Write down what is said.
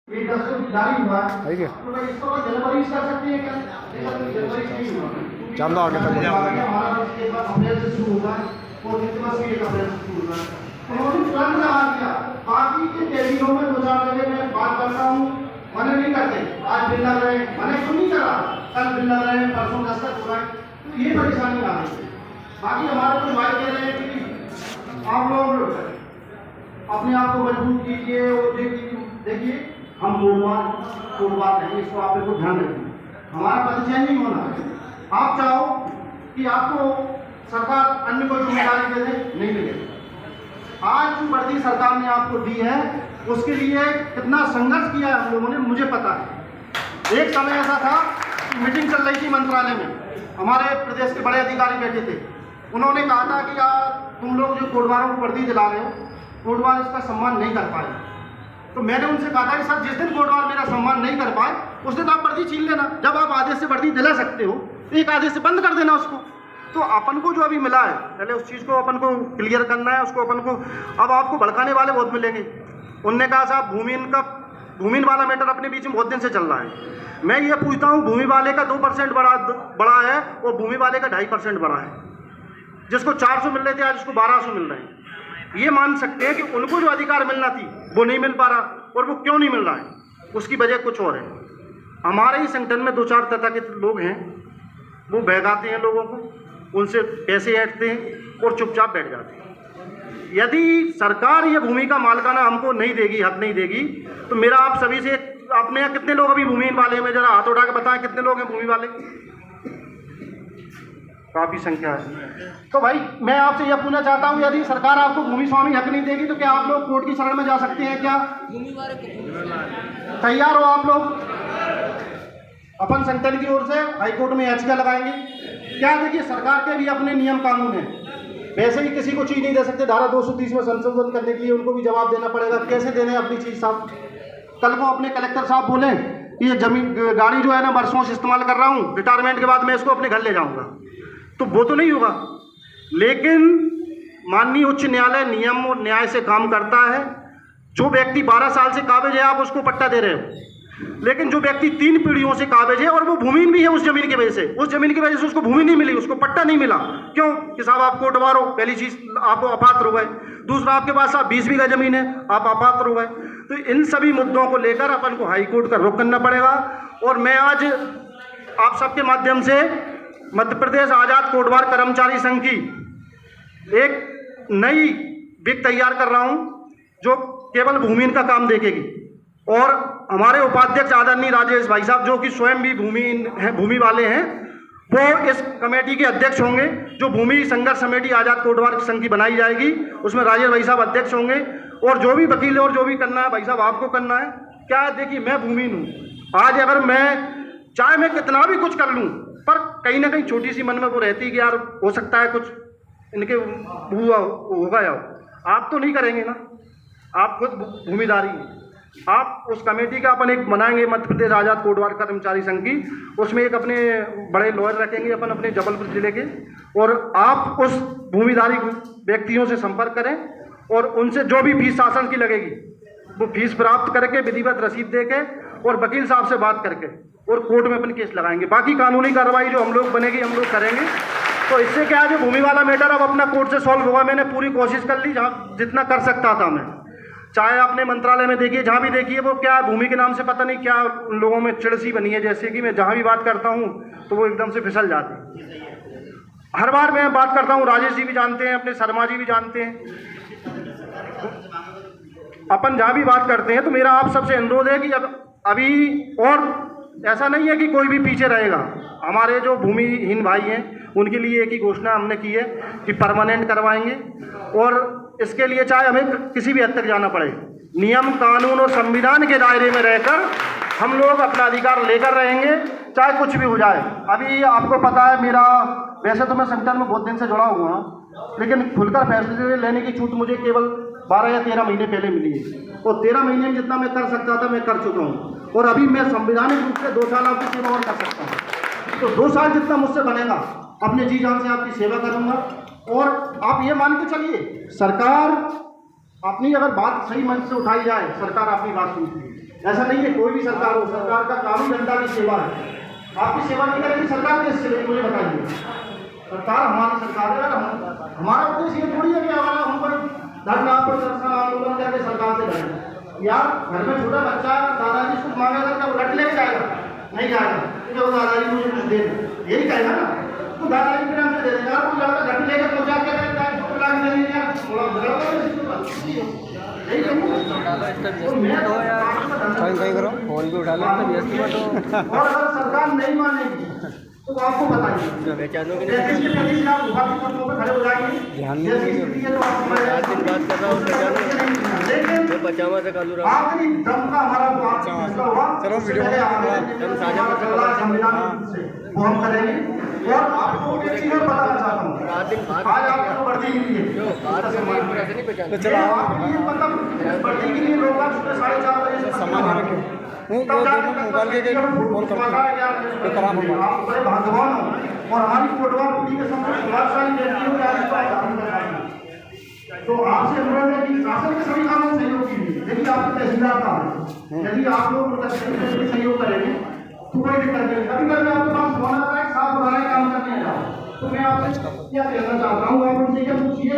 जारी हुआ है क्या? तो भाई इसको जनवरी से कर सकते हैं क्या? जनवरी से ही हुआ चांदा आगे तक हमारा इसके बाद अप्रैल से शुरू होगा और क्रिसमस भी 1 अप्रैल से शुरू होगा। उन्होंने तुरंत लगा दिया। बाकी के कैबिनों में 2-4 जगह मैं बात करता हूँ, मना नहीं करते। आज बिल लग रहे हैं, मैंने क्यों नहीं करा? कल बिल लग रहे हैं, परसों दस्तक हो रहा है, तो ये परेशानी आ रही है। बाकी हमारे कुछ भाई कह रहे हैं कि आप लोग अपने आप को मजबूत कीजिए और देखिए हम कोटवार नहीं, इसको आप लोग ध्यान रखिए। हमारा पद चेंज नहीं होना है। आप चाहो कि आपको सरकार अन्य कोई जिम्मेदारी दे दे, नहीं मिलेगी। आज जो वर्दी सरकार ने आपको दी है उसके लिए कितना संघर्ष किया है हम लोगों ने, मुझे पता है। एक समय ऐसा था कि मीटिंग चल रही थी मंत्रालय में, हमारे प्रदेश के बड़े अधिकारी बैठे थे। उन्होंने कहा था कि यार तुम लोग जो कोटवारों को वर्दी दिला रहे हो, कोटवार इसका सम्मान नहीं कर पाए। तो मैंने उनसे कहा था कि सर जिस दिन कोटवार मेरा सम्मान नहीं कर पाए उस दिन आप वर्दी छीन लेना। जब आप आदेश से वर्दी दिला सकते हो तो एक आदेश से बंद कर देना उसको। तो अपन को जो अभी मिला है, पहले उस चीज़ को अपन को क्लियर करना है, उसको अपन को। अब आपको भड़काने वाले बहुत मिलेंगे। उनने कहा साहब भूमिहीन वाला मैटर अपने बीच में बहुत दिन से चल रहा है। मैं ये पूछता हूँ, भूमि वाले का 2% बढ़ा है और भूमि वाले का 2.5% बढ़ा है। जिसको 400 मिल रहे थे आज उसको 1200 मिल रहे हैं। ये मान सकते हैं कि उनको जो अधिकार मिलना थी वो नहीं मिल पा रहा। और वो क्यों नहीं मिल रहा है, उसकी वजह कुछ और है। हमारे ही संगठन में 2-4 तथाकथित लोग हैं, वो बहकाते हैं लोगों को, उनसे पैसे ऐंठते हैं और चुपचाप बैठ जाते हैं। यदि सरकार ये भूमि का मालिकाना हमको नहीं देगी, हक नहीं देगी, तो मेरा आप सभी से, अपने यहाँ कितने लोग अभी भूमिहीन वाले में जरा हाथ उठा के बताएं कितने लोग हैं भूमि वाले? काफ़ी संख्या है। तो भाई मैं आपसे यह पूछना चाहता हूँ, यदि सरकार आपको भूमि स्वामी हक नहीं देगी तो क्या आप लोग कोर्ट की शरण में जा सकते हैं? क्या तैयार हो आप लोग? अपन संगठन की ओर से हाईकोर्ट में याचिका लगाएंगे। क्या देखिए, सरकार के भी अपने नियम कानून हैं। वैसे ही किसी को चीज़ नहीं दे सकते। धारा 230 में संशोधन करने के लिए उनको भी जवाब देना पड़ेगा। कैसे देने अपनी चीज़ साहब? कल को अपने कलेक्टर साहब बोले ये जमीन गाड़ी जो है ना बरसों से इस्तेमाल कर रहा हूँ, रिटायरमेंट के बाद मैं इसको अपने घर ले जाऊँगा, तो वो तो नहीं होगा। लेकिन माननीय उच्च न्यायालय नियम और न्याय से काम करता है। जो व्यक्ति 12 साल से काबिज है आप उसको पट्टा दे रहे हो, लेकिन जो व्यक्ति 3 पीढ़ियों से काबिज है और वो भूमिहीन भी है उस जमीन की वजह से, उस जमीन की वजह से उसको भूमि नहीं मिली, उसको पट्टा नहीं मिला। क्यों कि साहब आप कोटवार हो, पहली चीज आप अपात्र हो गए। दूसरा, आपके पास 20 बीघा जमीन है, आप अपात्र हो गए। तो इन सभी मुद्दों को लेकर अपन को हाईकोर्ट का रुख करना पड़ेगा। और मैं आज आप सबके माध्यम से मध्य प्रदेश आजाद कोटवार कर्मचारी संघ की एक नई विग तैयार कर रहा हूं जो केवल भूमिहीन का काम देखेगी। और हमारे उपाध्यक्ष आदरणीय राजेश भाई साहब, जो कि स्वयं भी भूमिहीन हैं, भूमि वाले हैं, वो इस कमेटी के अध्यक्ष होंगे। जो भूमि संघर्ष समिति आजाद कोटवार संघ की बनाई जाएगी उसमें राजेश भाई साहब अध्यक्ष होंगे। और जो भी वकील और जो भी करना है भाई साहब आपको करना है। क्या देखिए, मैं भूमिहीन हूँ। आज अगर मैं चाहे मैं कितना भी कुछ कर लूँ, पर कहीं ना कहीं छोटी सी मन में वो रहती है कि यार हो सकता है कुछ इनके हुआ होगा। यार आप तो नहीं करेंगे ना, आप खुद भूमिदारी हैं। आप उस कमेटी का अपन एक बनाएंगे मध्य प्रदेश आजाद कोटवार कर्मचारी संघ की, उसमें एक अपने बड़े लॉयर रखेंगे अपन अपने जबलपुर जिले के। और आप उस भूमिदारी व्यक्तियों से संपर्क करें और उनसे जो भी फीस शासन की लगेगी वो फीस प्राप्त करके विधिवत रसीद दे के और वकील साहब से बात करके और कोर्ट में अपन केस लगाएंगे। बाकी कानूनी कार्रवाई जो हम लोग बनेगी हम लोग करेंगे। तो इससे क्या है, जो भूमि वाला मैटर अब अपना कोर्ट से सॉल्व होगा। मैंने पूरी कोशिश कर ली जहाँ जितना कर सकता था मैं। चाहे अपने मंत्रालय में देखिए, जहाँ भी देखिए, वो क्या भूमि के नाम से पता नहीं क्या लोगों में चिड़सी बनी है। जैसे कि मैं जहाँ भी बात करता हूँ तो वो एकदम से फिसल जाती है। हर बार मैं बात करता हूँ, राजेश जी भी जानते हैं, अपने शर्मा जी भी जानते हैं। अपन जहाँ भी बात करते हैं तो मेरा आप सबसे अनुरोध है कि अभी और ऐसा नहीं है कि कोई भी पीछे रहेगा। हमारे जो भूमिहीन भाई हैं उनके लिए एक ही घोषणा हमने की है कि परमानेंट करवाएंगे। और इसके लिए चाहे हमें किसी भी हद तक जाना पड़े, नियम कानून और संविधान के दायरे में रहकर हम लोग अपना अधिकार लेकर रहेंगे, चाहे कुछ भी हो जाए। अभी आपको पता है मेरा, वैसे तो मैं संगठन में बहुत दिन से जुड़ा हुआ हूँ, लेकिन खुलकर फैसले लेने की छूट मुझे केवल 12 या 13 महीने पहले मिली है। और 13 महीने में जितना मैं कर सकता था मैं कर चुका हूँ। और अभी मैं संवैधानिक रूप से 2 साल आपकी सेवा और कर सकता हूँ। तो 2 साल जितना मुझसे बनेगा अपने जी जान से आपकी सेवा करूँगा। और आप ये मान के चलिए, सरकार अपनी अगर बात सही मंच से उठाई जाए, सरकार अपनी बात सुनती है। ऐसा नहीं है कोई भी सरकार हो, सरकार का काम ही जनता की सेवा है। आपकी सेवा नहीं करेगी सरकार किस चलेगी, मुझे बताइए। सरकार हमारी सरकार है, हमारा उद्देश्य ये थोड़ी है कि हमारा हम कोई धरना प्रदर्शन आंदोलन करके सरकार से लड़े। यार घर में छोटा बच्चा दादाजी कुछ मांगेगा तब रट लेके जाएगा, नहीं जाएगा तो दादाजी मुझे कुछ दे दो, यही कहेगा ना, तो दादाजी प्रेम से दे देगा। वो ज्यादा रट लेके पहुँचा के कहीं करो फोन भी उठा लो तो व्यस्त मत हो। और अगर सरकार नहीं मानेगी तो आपको बताइए खड़े हो जाएंगे। ध्यान बात कर रहा हूँ पचामा से कालू रहा आखिरी दम का हमारा चलो वीडियो संविधान वो हम करेंगे। और आपको एक चीज और बताना चाहता हूँ, आज आपको वर्दी मिली है तो चलो मतलब वर्दी के लिए लोग 4:30 बजे से सामान रखो मोबाइल के फोन कर आप बड़े भाग्यवान हो और हमारी कोटवा पुलिस के समूह प्रभावशाली व्यक्तियों के आगे तो आपसे अनुरोध है कि शासन के सभी कामों में सहयोग कीजिए। देखिए आपके तहसीलदार का यदि आप लोग सहयोग करेंगे तो कोई दिक्कत नहीं। कभी कभी आपके पास फोन आता है साफ बनाने काम करने जाओ, तो मैं आपसे क्या कहना चाहता हूँ, आप उनसे ये पूछिए